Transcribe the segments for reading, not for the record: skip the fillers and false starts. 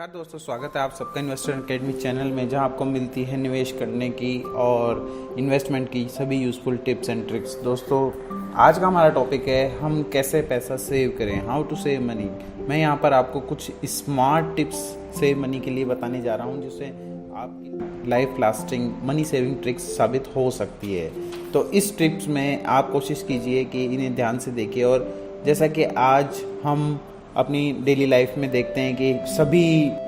नमस्कार दोस्तों, स्वागत है आप सबका इन्वेस्टर एकेडमी चैनल में, जहां आपको मिलती है निवेश करने की और इन्वेस्टमेंट की सभी यूज़फुल टिप्स एंड ट्रिक्स। दोस्तों, आज का हमारा टॉपिक है हम कैसे पैसा सेव करें, हाउ टू सेव मनी। मैं यहां पर आपको कुछ स्मार्ट टिप्स सेव मनी के लिए बताने जा रहा हूं, जिससे आपकी life lasting money saving tricks साबित हो सकती है। तो इस टिप्स में आप कोशिश कीजिए कि इन्हें ध्यान से देखिए। और जैसा कि आज हम अपनी डेली लाइफ में देखते हैं कि सभी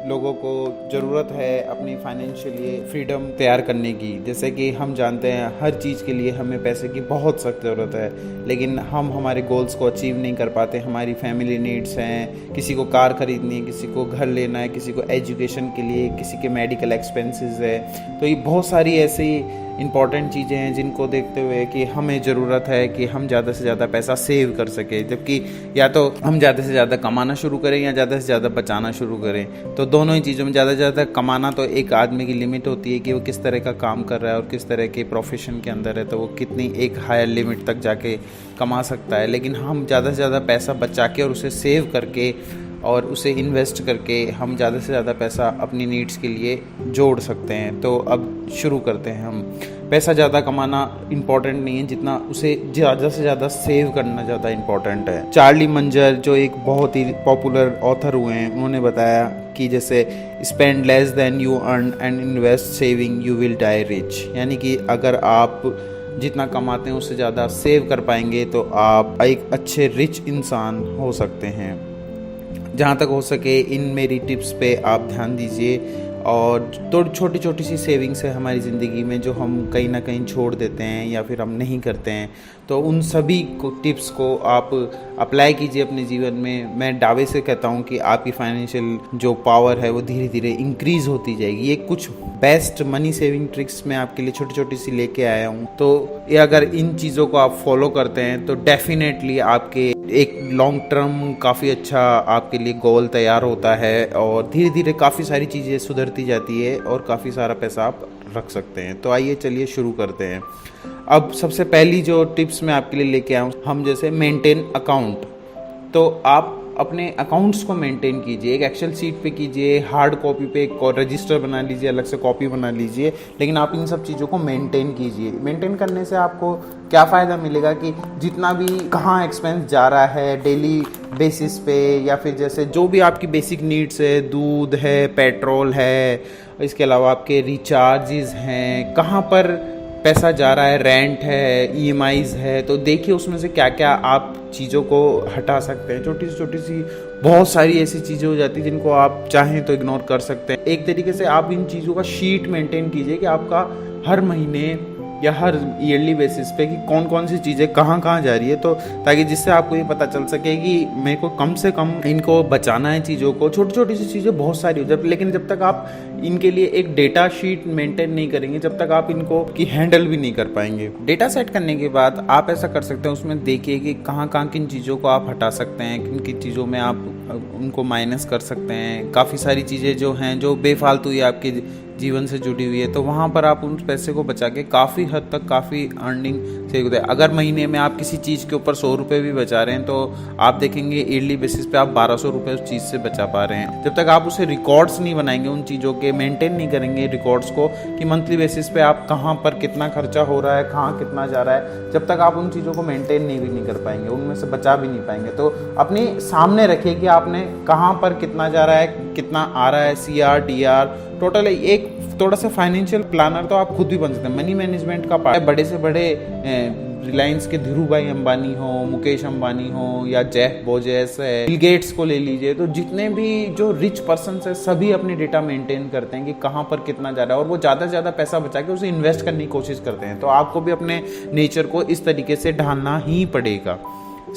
लोगों को ज़रूरत है अपनी फाइनेंशियली फ्रीडम तैयार करने की। जैसे कि हम जानते हैं हर चीज़ के लिए हमें पैसे की बहुत सख्त ज़रूरत है, लेकिन हम हमारे गोल्स को अचीव नहीं कर पाते। हमारी फैमिली नीड्स हैं, किसी को कार खरीदनी है, किसी को घर लेना है, किसी को एजुकेशन के लिए, किसी के मेडिकल एक्सपेंसेस है। तो ये बहुत सारी ऐसी इंपॉर्टेंट चीज़ें हैं जिनको देखते हुए कि हमें ज़रूरत है कि हम ज़्यादा से ज़्यादा पैसा सेव कर सकें। जबकि या तो हम ज़्यादा से ज़्यादा कमाना शुरू करें या ज़्यादा से ज़्यादा बचाना शुरू करें। तो दोनों ही चीज़ों में ज़्यादा से ज़्यादा कमाना, तो एक आदमी की लिमिट होती है कि वो किस तरह का काम कर रहा है और किस तरह के प्रोफेशन के अंदर है, तो वो कितनी एक हायर लिमिट तक जाके कमा सकता है। लेकिन हम ज़्यादा से ज़्यादा पैसा बचा के और उसे सेव करके और उसे इन्वेस्ट करके हम ज़्यादा से ज़्यादा पैसा अपनी नीड्स के लिए जोड़ सकते हैं। तो अब शुरू करते हैं। हम पैसा ज़्यादा कमाना इम्पॉर्टेंट नहीं है जितना उसे ज़्यादा से ज़्यादा सेव करना ज़्यादा इम्पॉर्टेंट है। चार्ली मंजर, जो एक बहुत ही पॉपुलर ऑथर हुए हैं, उन्होंने बताया कि जैसे spend less than you earn and invest saving you will die rich. यानी कि अगर आप जितना कमाते हैं उससे ज़्यादा सेव कर पाएंगे तो आप एक अच्छे रिच इंसान हो सकते हैं। जहाँ तक हो सके इन मेरी टिप्स पे आप ध्यान दीजिए। और तो छोटी छोटी सी सेविंग्स है हमारी ज़िंदगी में जो हम कहीं ना कहीं छोड़ देते हैं या फिर हम नहीं करते हैं, तो उन सभी को टिप्स को आप अप्लाई कीजिए अपने जीवन में। मैं दावे से कहता हूँ कि आपकी फाइनेंशियल जो पावर है वो धीरे धीरे इंक्रीज़ होती जाएगी। ये कुछ बेस्ट मनी सेविंग ट्रिक्स मैं आपके लिए छोटी छोटी सी लेके आया हूँ। तो ये अगर इन चीज़ों को आप फॉलो करते हैं तो डेफिनेटली आपके एक लॉन्ग टर्म काफ़ी अच्छा आपके लिए गोल तैयार होता है और धीरे धीरे काफ़ी सारी चीज़ें सुधरती जाती है और काफ़ी सारा पैसा आप रख सकते हैं। तो आइए चलिए शुरू करते हैं। अब सबसे पहली जो टिप्स मैं आपके लिए लेके आया हूँ, हम जैसे मेंटेन अकाउंट। तो आप अपने अकाउंट्स को मेंटेन कीजिए, एक एक्सेल शीट पे कीजिए, हार्ड कॉपी पे एक रजिस्टर बना लीजिए, अलग से कॉपी बना लीजिए, लेकिन आप इन सब चीज़ों को मेंटेन कीजिए। मेंटेन करने से आपको क्या फ़ायदा मिलेगा कि जितना भी कहाँ एक्सपेंस जा रहा है डेली बेसिस पे, या फिर जैसे जो भी आपकी बेसिक नीड्स है, दूध है, पेट्रोल है, इसके अलावा आपके रिचार्जेस हैं, कहाँ पर पैसा जा रहा है, रेंट है, ईएमआईज़ है, तो देखिए उसमें से क्या क्या आप चीज़ों को हटा सकते हैं। छोटी सी बहुत सारी ऐसी चीज़ें हो जाती हैं जिनको आप चाहें तो इग्नोर कर सकते हैं। एक तरीके से आप इन चीज़ों का शीट मेंटेन कीजिए कि आपका हर महीने या हर ईयरली बेसिस पे कि कौन कौन सी चीज़ें कहाँ कहाँ जा रही है, तो ताकि जिससे आपको ये पता चल सके कि मेरे को कम से कम इनको बचाना है चीज़ों को। छोटी छोटी सी चीज़ें बहुत सारी हो जाती, लेकिन जब तक आप इनके लिए एक डेटा शीट मेंटेन नहीं करेंगे, जब तक आप इनको की हैंडल भी नहीं कर पाएंगे। डेटा सेट करने के बाद आप ऐसा कर सकते हैं, उसमें देखिए कि कहाँ कहाँ किन चीज़ों को आप हटा सकते हैं, किन किन चीज़ों में आप उनको माइनस कर सकते हैं। काफ़ी सारी चीज़ें जो हैं जो बेफालतू या आपके जीवन से जुड़ी हुई है, तो वहाँ पर आप उन पैसे को बचा के काफ़ी हद तक काफ़ी अर्निंग से होता है। अगर महीने में आप किसी चीज़ के ऊपर 100 रुपये भी बचा रहे हैं तो आप देखेंगे ईयरली बेसिस पे आप 1200 रुपये उस चीज़ से बचा पा रहे हैं। जब तक आप उसे रिकॉर्ड्स नहीं बनाएंगे, उन चीज़ों के मेंटेन नहीं करेंगे रिकॉर्ड्स को कि मंथली बेसिस पे आप कहाँ पर कितना खर्चा हो रहा है, कहाँ कितना जा रहा है, जब तक आप उन चीज़ों को मेंटेन नहीं कर पाएंगे, उनमें से बचा भी नहीं पाएंगे। तो अपने सामने रखिए कि आपने कहाँ पर कितना जा रहा है, कितना आ रहा है, CR DR टोटल। एक थोड़ा सा फाइनेंशियल प्लानर तो आप खुद भी बन सकते हैं। मनी मैनेजमेंट का पार्ट बड़े से बड़े रिलायंस के धीरू भाई अंबानी हो, मुकेश अंबानी हो, या जेफ बेजोस है, बिल गेट्स को ले लीजिए, तो जितने भी जो रिच पर्सन है सभी अपनी डेटा मेंटेन करते हैं कि कहाँ पर कितना जा रहा है और वो ज़्यादा से ज़्यादा पैसा बचा के उसे इन्वेस्ट करने की कोशिश करते हैं। तो आपको भी अपने नेचर को इस तरीके से ढालना ही पड़ेगा।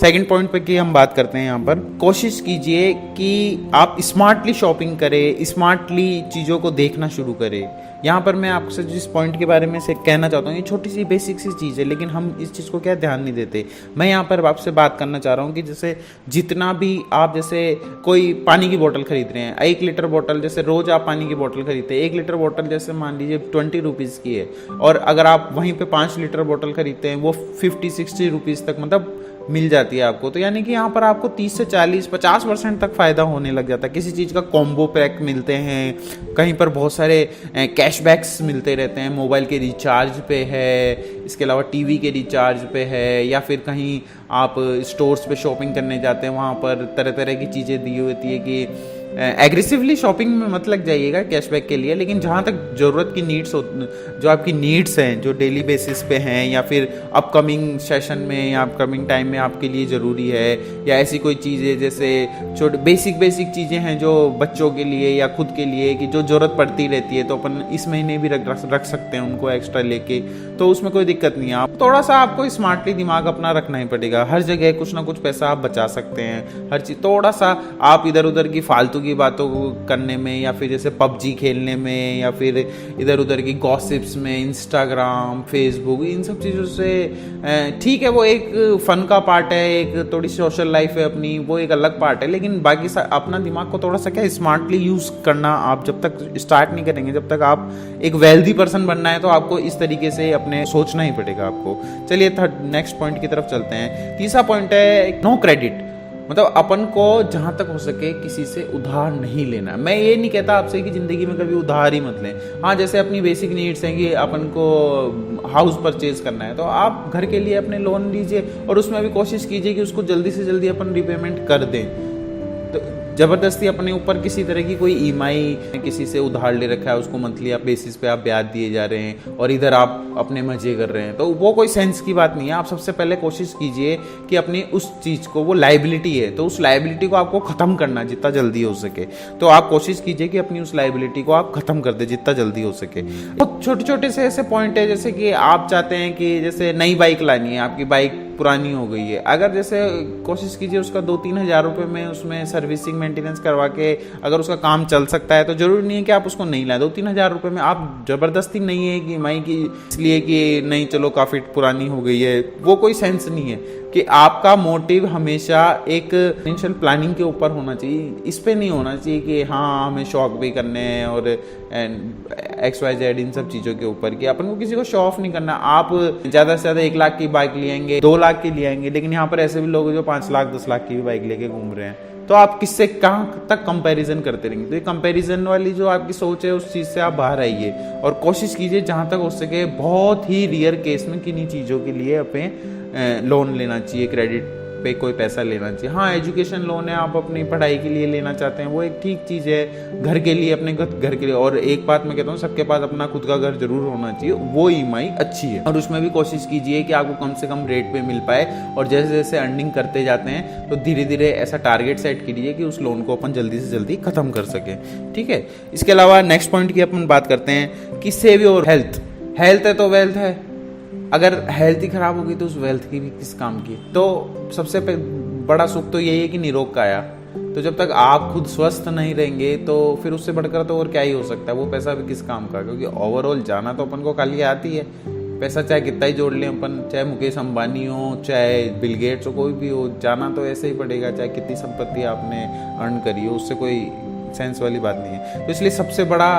सेकंड पॉइंट पे की हम बात करते हैं, यहाँ पर कोशिश कीजिए कि आप स्मार्टली शॉपिंग करें, स्मार्टली चीज़ों को देखना शुरू करें। यहाँ पर मैं आपसे जिस पॉइंट के बारे में से कहना चाहता हूँ, ये छोटी सी बेसिक सी चीज़ है, लेकिन हम इस चीज़ को क्या ध्यान नहीं देते। मैं यहाँ पर आपसे बात करना चाह रहा हूँ कि जैसे जितना भी आप जैसे कोई पानी की बोतल खरीद रहे हैं, 1 लीटर बोतल, जैसे रोज़ आप पानी की बोतल खरीदते हैं, 1 लीटर बोतल जैसे मान लीजिए 20 रुपीज़ की है, और अगर आप वहीं पर 5 लीटर बोतल खरीदते हैं वो 50-60 रुपीज़ तक, मतलब मिल जाती है आपको। तो यानी कि यहाँ पर आपको 30 से 40-50% तक फ़ायदा होने लग जाता है। किसी चीज़ का कॉम्बो पैक मिलते हैं, कहीं पर बहुत सारे कैशबैक्स मिलते रहते हैं, मोबाइल के रिचार्ज पे है, इसके अलावा टीवी के रिचार्ज पे है, या फिर कहीं आप स्टोर्स पे शॉपिंग करने जाते हैं, वहाँ पर तरह तरह की चीज़ें दी होती है कि एग्रेसिवली शॉपिंग में मत लग जाइएगा कैशबैक के लिए, लेकिन जहाँ तक ज़रूरत की नीड्स जो आपकी नीड्स हैं, जो डेली बेसिस पे हैं, या फिर अपकमिंग सेशन में या अपकमिंग टाइम में आपके लिए ज़रूरी है, या ऐसी कोई चीज़ें जैसे छोटे बेसिक चीज़ें हैं जो बच्चों के लिए या खुद के लिए कि जो ज़रूरत पड़ती रहती है, तो अपन इस महीने भी रख सकते हैं उनको एक्स्ट्रा लेके, तो उसमें कोई दिक्कत नहीं है। आप थोड़ा सा आपको स्मार्टली दिमाग अपना रखना ही पड़ेगा। हर जगह कुछ ना कुछ पैसा आप बचा सकते हैं, हर चीज़ थोड़ा सा आप इधर उधर की फालतू की बातों को करने में, या फिर जैसे पबजी खेलने में, या फिर इधर उधर की गॉसिप्स में, इंस्टाग्राम, फेसबुक, इन सब चीज़ों से ठीक है, वो एक फन का पार्ट है, एक थोड़ी सोशल लाइफ है अपनी, वो एक अलग पार्ट है, लेकिन बाकी अपना दिमाग को थोड़ा सा क्या स्मार्टली यूज़ करना आप जब तक स्टार्ट नहीं करेंगे, जब तक आप एक वेल्दी पर्सन बनना है, तो आपको इस तरीके से अपने सोचना ही पड़ेगा आपको। चलिए नेक्स्ट पॉइंट की तरफ चलते हैं। तीसरा पॉइंट है नो क्रेडिट। मतलब अपन को जहाँ तक हो सके किसी से उधार नहीं लेना। मैं ये नहीं कहता आपसे कि ज़िंदगी में कभी उधार ही मत लें। हाँ, जैसे अपनी बेसिक नीड्स हैं कि अपन को हाउस परचेज करना है, तो आप घर के लिए अपने लोन लीजिए और उसमें भी कोशिश कीजिए कि उसको जल्दी से जल्दी अपन रिपेमेंट कर दें। तो ज़बरदस्ती अपने ऊपर किसी तरह की कोई ईएमआई किसी से उधार ले रखा है, उसको मंथली आप बेसिस पे आप ब्याज दिए जा रहे हैं और इधर आप अपने मजे कर रहे हैं, तो वो कोई सेंस की बात नहीं है। आप सबसे पहले कोशिश कीजिए कि अपनी उस चीज़ को, वो लाइबिलिटी है तो उस लाइबिलिटी को आपको ख़त्म करना जितना जल्दी हो सके। तो आप कोशिश कीजिए कि अपनी उस लाइबिलिटी को आप ख़त्म कर दे जितना जल्दी हो सके। बहुत छोटे छोटे से ऐसे पॉइंट है, जैसे कि आप चाहते हैं कि जैसे नई बाइक लानी है, आपकी बाइक पुरानी हो गई है, अगर जैसे कोशिश कीजिए उसका 2-3 हज़ार रुपये में उसमें सर्विसिंग मेंटेनेंस करवा के अगर उसका काम चल सकता है, तो जरूरी नहीं है कि आप उसको नहीं लाए। 2-3 हज़ार रुपये में आप जबरदस्ती नहीं है कि माई की इसलिए कि नहीं चलो काफ़ी पुरानी हो गई है, वो कोई सेंस नहीं है। कि आपका मोटिव हमेशा एक फाइनेंशियल प्लानिंग के ऊपर होना चाहिए, इस पे नहीं होना चाहिए कि हाँ हमें शौक भी करने हैं और XYZ इन सब चीज़ों के ऊपर, कि अपन को किसी को शो ऑफ नहीं करना। आप ज़्यादा से ज़्यादा 1 लाख की बाइक लिएंगे, 2 लाख की लिएंगे, लेकिन यहाँ पर ऐसे भी लोग जो 5 लाख 10 लाख की भी बाइक लेके घूम रहे हैं, तो आप किससे कहाँ तक कंपैरिजन करते रहेंगे। तो ये कंपैरिजन वाली जो आपकी सोच है उस चीज़ से आप बाहर आइए और कोशिश कीजिए जहाँ तक हो सके बहुत ही रेयर केस में किन्हीं चीज़ों के लिए अपने लोन लेना चाहिए, क्रेडिट पे कोई पैसा लेना चाहिए। हाँ, एजुकेशन लोन है, आप अपनी पढ़ाई के लिए लेना चाहते हैं, वो एक ठीक चीज़ है, घर के लिए, अपने घर के लिए। और एक बात मैं कहता हूँ, सबके पास अपना खुद का घर जरूर होना चाहिए, वो ईएमआई अच्छी है और उसमें भी कोशिश कीजिए कि आपको कम से कम रेट पे मिल पाए। और जैसे जैसे अर्निंग करते जाते हैं तो धीरे धीरे ऐसा टारगेट सेट कीजिए कि उस लोन को अपन जल्दी से जल्दी खत्म कर सके। ठीक है, इसके अलावा नेक्स्ट पॉइंट की अपन बात करते हैं कि सेव योर हेल्थ। हेल्थ है तो वेल्थ है, अगर हेल्थ ही खराब होगी तो उस वेल्थ की भी किस काम की। तो सबसे बड़ा सुख तो यही है कि निरोग काया। तो जब तक आप खुद स्वस्थ नहीं रहेंगे तो फिर उससे बढ़कर तो और क्या ही हो सकता है, वो पैसा भी किस काम का। क्योंकि ओवरऑल जाना तो अपन को खाली आती है, पैसा चाहे कितना ही जोड़ लें अपन, चाहे मुकेश अंबानी हो, चाहे बिल गेट्स हो, कोई भी हो, जाना तो ऐसे ही पड़ेगा, चाहे कितनी संपत्ति आपने अर्न करी हो, उससे कोई सेंस वाली बात नहीं है। तो इसलिए सबसे बड़ा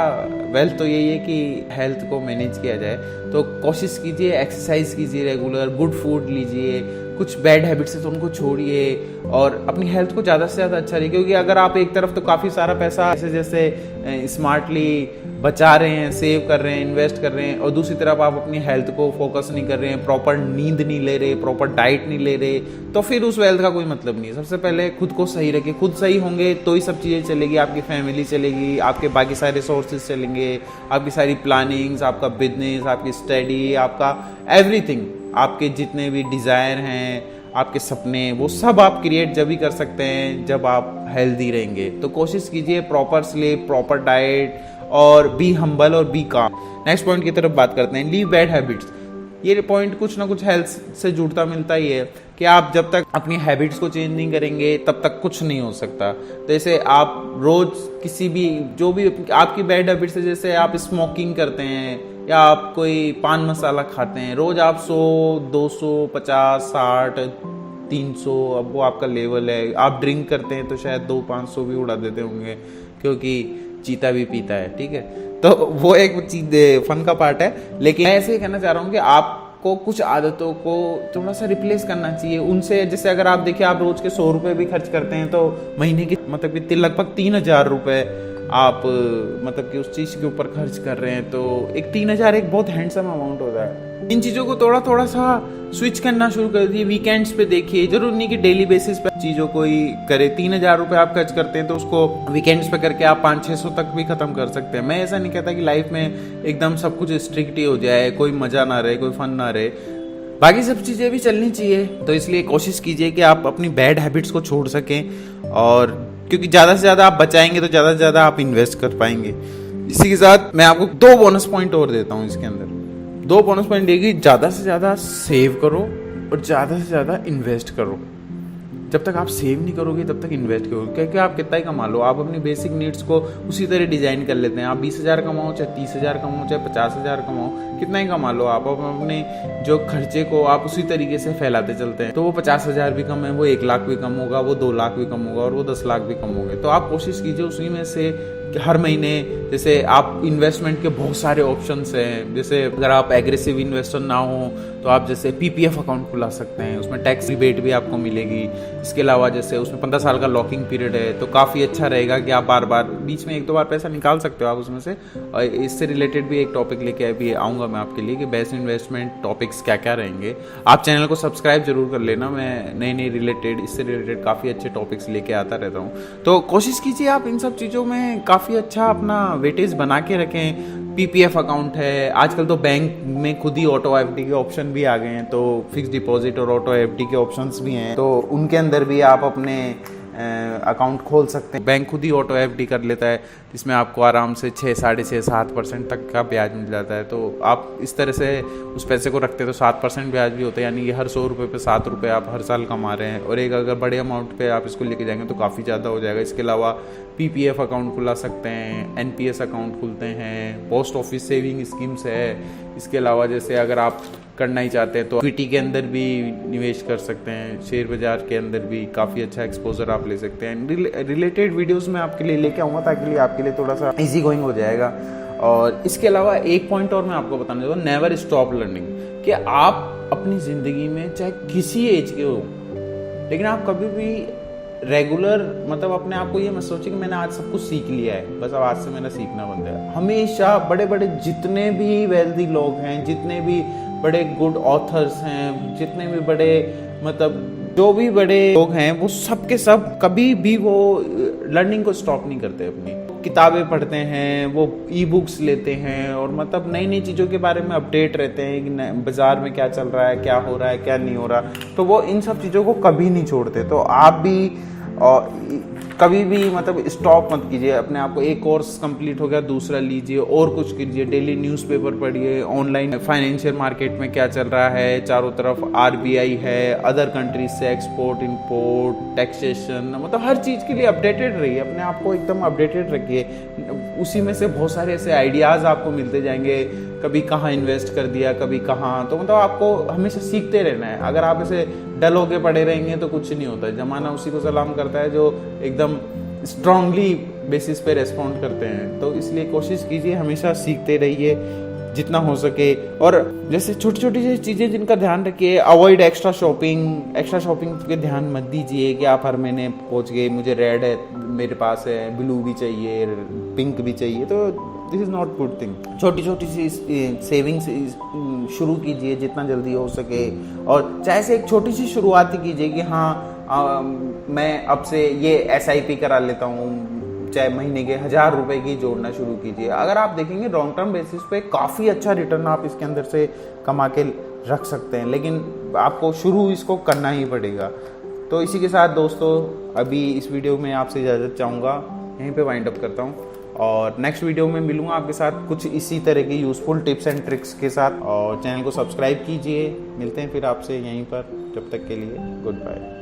वेल्थ तो यही है कि हेल्थ को मैनेज किया जाए। तो कोशिश कीजिए, एक्सरसाइज कीजिए रेगुलर, गुड फूड लीजिए, कुछ बैड हैबिट्स है तो उनको छोड़िए और अपनी हेल्थ को ज़्यादा से ज़्यादा अच्छा रखिए। क्योंकि अगर आप एक तरफ तो काफ़ी सारा पैसा जैसे जैसे स्मार्टली बचा रहे हैं, सेव कर रहे हैं, इन्वेस्ट कर रहे हैं, और दूसरी तरफ आप अपनी हेल्थ को फोकस नहीं कर रहे हैं, प्रॉपर नींद नहीं ले रहे, प्रॉपर डाइट नहीं ले रहे, तो फिर उस वेल्थ का कोई मतलब नहीं है। सबसे पहले खुद को सही रखिए, खुद सही होंगे तो ही सब चीज़ें चलेगी, आपकी फैमिली चलेगी, आपके बाकी सारे सोर्सेज चलेंगे, आपकी सारी प्लानिंग्स, आपका बिजनेस, आपकी स्टडी, आपका एवरीथिंग, आपके जितने भी डिज़ायर हैं, आपके सपने, वो सब आप क्रिएट जब भी कर सकते हैं जब आप हेल्दी रहेंगे। तो कोशिश कीजिए प्रॉपर स्लीप, प्रॉपर डाइट और बी हम्बल और बी काम। नेक्स्ट पॉइंट की तरफ बात करते हैं, लीव बैड हैबिट्स। ये पॉइंट कुछ ना कुछ हेल्थ से जुड़ता मिलता ही है कि आप जब तक अपनी हैबिट्स को चेंज नहीं करेंगे तब तक कुछ नहीं हो सकता। जैसे आप रोज किसी भी जो भी आपकी बैड हैबिट्स है, जैसे आप स्मोकिंग करते हैं या आप कोई पान मसाला खाते हैं, रोज आप 100, 200, 50, 60, 300, अब वो आपका लेवल है। आप ड्रिंक करते हैं तो शायद 200-500 भी उड़ा देते होंगे, क्योंकि चीता भी पीता है। ठीक है, तो वो एक चीज फन का पार्ट है। लेकिन मैं ऐसे ही कहना चाह रहा हूँ कि आपको आपको कुछ आदतों को थोड़ा सा रिप्लेस करना चाहिए उनसे। जैसे अगर आप देखिए, आप रोज के 100 रुपये भी खर्च करते हैं तो महीने की मतलब कि लगभग 3,000 रुपये आप मतलब कि उस चीज़ के ऊपर खर्च कर रहे हैं, तो एक 3,000 एक बहुत हैंडसम अमाउंट होता है। इन चीज़ों को थोड़ा थोड़ा सा स्विच करना शुरू कर दिए, वीकेंड्स पे देखिए, जरूर नहीं कि डेली बेसिस पे चीज़ों को ही करे। 3,000 रुपये आप खर्च करते हैं तो उसको वीकेंड्स पे करके आप 500-600 तक भी खत्म कर सकते हैं। मैं ऐसा नहीं कहता कि लाइफ में एकदम सब कुछ स्ट्रिक्ट ही हो जाए, कोई मजा ना रहे, कोई फन ना रहे, बाकी सब चीज़ें भी चलनी चाहिए। तो इसलिए कोशिश कीजिए कि आप अपनी बैड हैबिट्स को छोड़ सकें, और क्योंकि ज़्यादा से ज़्यादा आप बचाएंगे तो ज़्यादा से ज़्यादा आप इन्वेस्ट कर पाएंगे। इसी के साथ मैं आपको 2 बोनस पॉइंट और देता हूँ इसके अंदर। 2 बोनस पॉइंट देगी, ज़्यादा से ज़्यादा सेव करो और ज़्यादा से ज़्यादा इन्वेस्ट करो। जब तक आप सेव नहीं करोगे तब तक इन्वेस्ट करोगे, क्योंकि आप कितना ही कमा लो, आप अपनी बेसिक नीड्स को उसी तरह डिजाइन कर लेते हैं। आप 20,000 कमाओ, चाहे 30,000 कमाओ, चाहे 50,000 कमाओ, कितना ही कमा लो, आप अपने जो खर्चे को आप उसी तरीके से फैलाते चलते हैं। तो वो 50,000 भी कम है, वो 1 लाख भी कम होगा, वो 2 लाख भी कम होगा, और वो 10 लाख भी कम होंगे। तो आप कोशिश कीजिए उसी में से हर महीने, जैसे आप इन्वेस्टमेंट के बहुत सारे ऑप्शंस हैं। जैसे अगर आप एग्रेसिव इन्वेस्टर ना हो तो आप जैसे पीपीएफ अकाउंट खुला सकते हैं, उसमें टैक्स रिबेट भी आपको मिलेगी। इसके अलावा जैसे उसमें 15 साल का लॉकिंग पीरियड है, तो काफ़ी अच्छा रहेगा कि आप बार बार बीच में 1-2 बार पैसा निकाल सकते हो आप उसमें से। और इससे रिलेटेड भी एक टॉपिक लेके भी आऊँगा मैं आपके लिए कि बेस्ट इन्वेस्टमेंट टॉपिक्स क्या क्या रहेंगे। आप चैनल को सब्सक्राइब जरूर कर लेना, मैं नई रिलेटेड, इससे रिलेटेड काफ़ी अच्छे टॉपिक्स लेके आता रहता हूँ। तो कोशिश कीजिए आप इन सब चीज़ों में काफ़ी अच्छा अपना वेटेज बना के रखें। पीपीएफ अकाउंट है, आजकल तो बैंक में खुद ही ऑटो एफडी के ऑप्शन भी आ गए हैं, तो फिक्स डिपॉजिट और ऑटो एफडी के ऑप्शंस भी हैं, तो उनके अंदर भी आप अपने अकाउंट खोल सकते हैं। बैंक खुद ही ऑटो एफडी कर लेता है, जिसमें आपको आराम से 6, 6.5, 7% तक का ब्याज मिल जाता है। तो आप इस तरह से उस पैसे को रखते हैं तो 7% ब्याज भी होता है, यानी कि हर 100 रुपये पे 7 रुपये आप हर साल कमा रहे हैं। और एक अगर बड़े अमाउंट पे आप इसको लेके जाएंगे तो काफ़ी ज़्यादा हो जाएगा। इसके अलावा पीपीएफ अकाउंट खुला सकते हैं, एनपीएस अकाउंट खुलते हैं, पोस्ट ऑफिस सेविंग स्कीम्स है। इसके अलावा जैसे अगर आप करना ही चाहते हैं तो इक्विटी के अंदर भी निवेश कर सकते हैं, शेयर बाजार के अंदर भी काफ़ी अच्छा एक्सपोजर आप ले सकते हैं। रिलेटेड वीडियोस मैं आपके लिए लेके आऊँगा ताकि आपके लिए थोड़ा सा इजी गोइंग हो जाएगा। और इसके अलावा एक पॉइंट और मैं आपको बताना चाहता हूँ, नेवर स्टॉप लर्निंग, कि आप अपनी ज़िंदगी में चाहे किसी एज के हो, लेकिन आप कभी भी रेगुलर मतलब अपने आप को ये मत सोचिए कि मैंने आज सब कुछ सीख लिया है, बस अब आज से मैंने सीखना बंद है। हमेशा बड़े बड़े जितने भी वेल्दी लोग हैं, जितने भी बड़े गुड ऑथर्स हैं, जितने भी बड़े मतलब जो भी बड़े लोग हैं, वो सब के सब कभी भी वो लर्निंग को स्टॉप नहीं करते। अपनी किताबें पढ़ते हैं, वो ई बुक्स लेते हैं, और मतलब नई नई चीज़ों के बारे में अपडेट रहते हैं कि बाजार में क्या चल रहा है, क्या हो रहा है, क्या नहीं हो रहा। तो वो इन सब चीज़ों को कभी नहीं छोड़ते। तो आप भी कभी भी मतलब स्टॉप मत कीजिए अपने आप को। एक कोर्स कंप्लीट हो गया, दूसरा लीजिए और कुछ कीजिए। डेली न्यूज़पेपर पढ़िए, ऑनलाइन फाइनेंशियल मार्केट में क्या चल रहा है, चारों तरफ आरबीआई है, अदर कंट्रीज से एक्सपोर्ट इंपोर्ट, टैक्सेशन, मतलब हर चीज़ के लिए अपडेटेड रहिए, अपने आप को एकदम अपडेटेड रखिए। उसी में से बहुत सारे ऐसे आइडियाज़ आपको मिलते जाएंगे, कभी कहाँ इन्वेस्ट कर दिया, कभी कहाँ। तो मतलब आपको हमेशा सीखते रहना है। अगर आप ऐसे डल होके पड़े रहेंगे तो कुछ नहीं होता। ज़माना उसी को सलाम करता है जो एकदम स्ट्रांगली बेसिस पे रेस्पॉन्ड करते हैं। तो इसलिए कोशिश कीजिए, हमेशा सीखते रहिए जितना हो सके। और जैसे छोटी छोटी चीज़ें जिनका ध्यान रखिए, अवॉइड एक्स्ट्रा शॉपिंग पे ध्यान मत दीजिए कि आप हर महीने पहुँच गए, मुझे रेड है मेरे पास है, ब्लू भी चाहिए, पिंक भी चाहिए, तो this is not good thing. छोटी छोटी सी सेविंग्स शुरू कीजिए जितना जल्दी हो सके, और चाहे से एक छोटी सी शुरुआत ही कीजिए कि हाँ मैं अब से ये SIP करा लेता हूँ, चाहे महीने के 1,000 रुपए की जोड़ना शुरू कीजिए। अगर आप देखेंगे लॉन्ग टर्म बेसिस पे काफ़ी अच्छा रिटर्न आप इसके अंदर से कमा के रख सकते हैं, लेकिन आपको शुरू इसको करना ही पड़ेगा। तो इसी के साथ दोस्तों अभी इस वीडियो में आपसे इजाज़त चाहूँगा, यहीं पे वाइंड अप करता हूँ, और नेक्स्ट वीडियो में मिलूँगा आपके साथ कुछ इसी तरह की यूज़फुल टिप्स एंड ट्रिक्स के साथ। और चैनल को सब्सक्राइब कीजिए। मिलते हैं फिर आपसे यहीं पर, जब तक के लिए गुड बाय।